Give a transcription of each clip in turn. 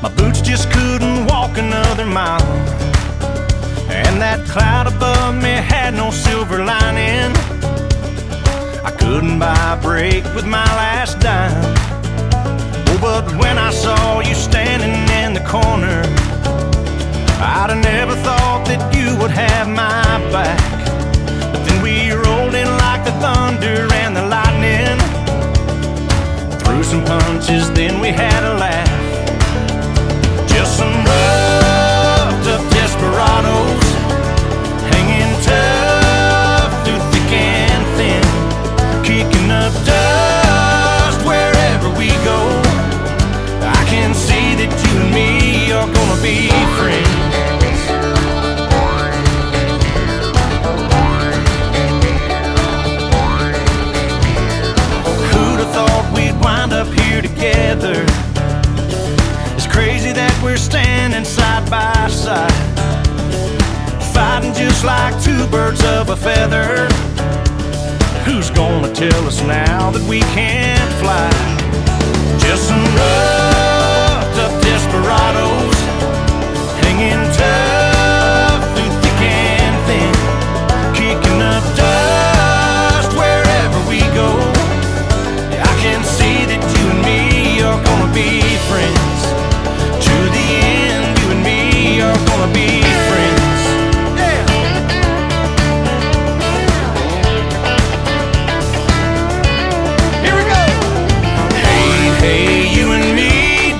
My boots just couldn't walk another mile, and that cloud above me had no silver lining. I couldn't buy a break with my last dime. Oh, but when I saw you standing in the corner, I'd have never thought that you would have my back. But then we rolled in like the thunder and the lightning, threw some punches, then we had a laugh. Just some roughed up desperados, hanging tough through thick and thin, kicking up dust wherever we go. I can see that you and me are gonna be friends. Who'd have thought we'd wind up here together? It's crazy that we're standing side by side, fighting just like two birds of a feather. Who's gonna tell us now that we can't fly? Just some roughed up desperados, hanging tough through thick and thin, kicking up dust wherever we go. I can see that you and me are gonna be friends. To the end, you and me are gonna be friends. Yeah. Here we go. Hey, hey, you and me,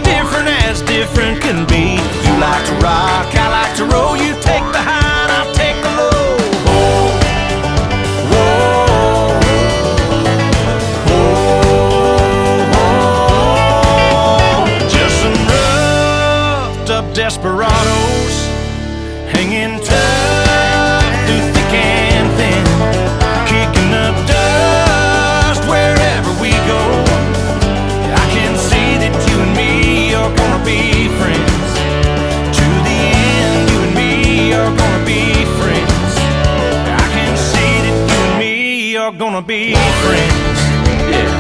different as different can be. You like to rock, I like to roll. You take the high and I'll take the low. Whoa, whoa, whoa. Just some roughed up desperados, hanging tough through thick and thin, kicking up dust wherever we go. I can see that you and me are gonna be friends. To the end, you and me are gonna be friends. I can see that you and me are gonna be friends. Yeah.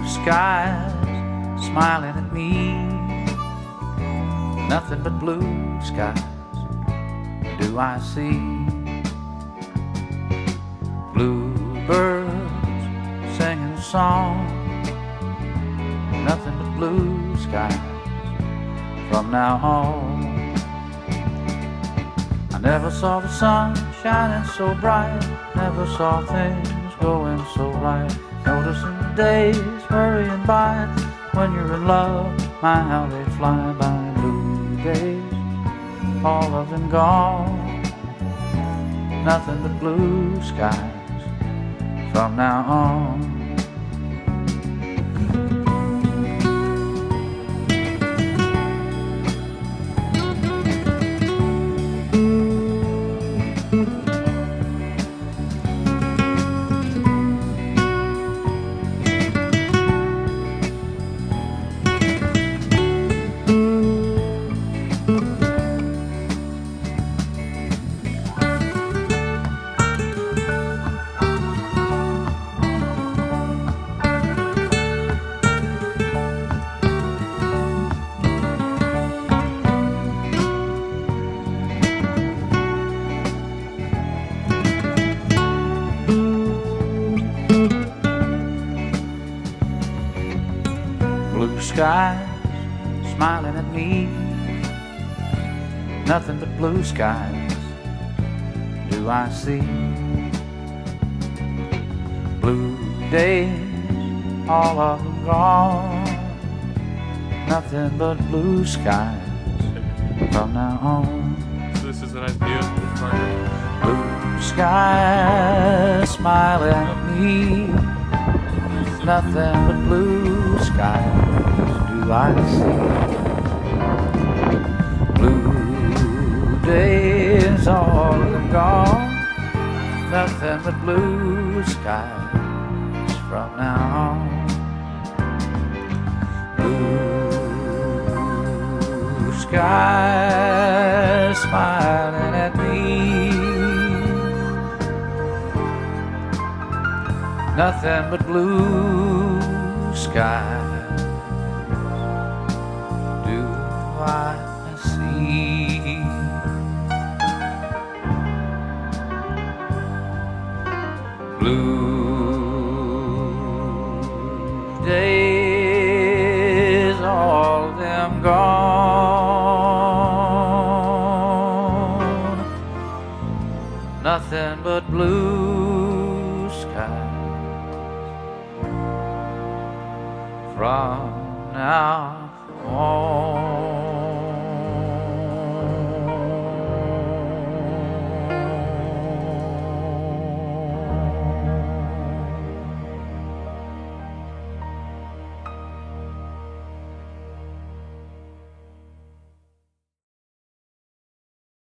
Skies smiling at me, nothing but blue skies do I see. Bluebirds singing a song, nothing but blue skies from now on. I never saw the sun shining so bright, never saw things going so right. Noticing the days hurrying by, when you're in love, my how they fly by. Blue days, all of them gone, nothing but blue skies from now on. Blue skies smiling at me, nothing but blue skies do I see. Blue days, all of them gone, nothing but blue skies from now on. So this is a nice view of the park. Blue skies smiling at me, nothing but blue skies do I see. Blue days, all of them gone. Nothing but blue skies from now on. Blue skies smiling at me. Nothing but blue skies do I see. Blue days, all of them gone. Nothing but blue skies from now on.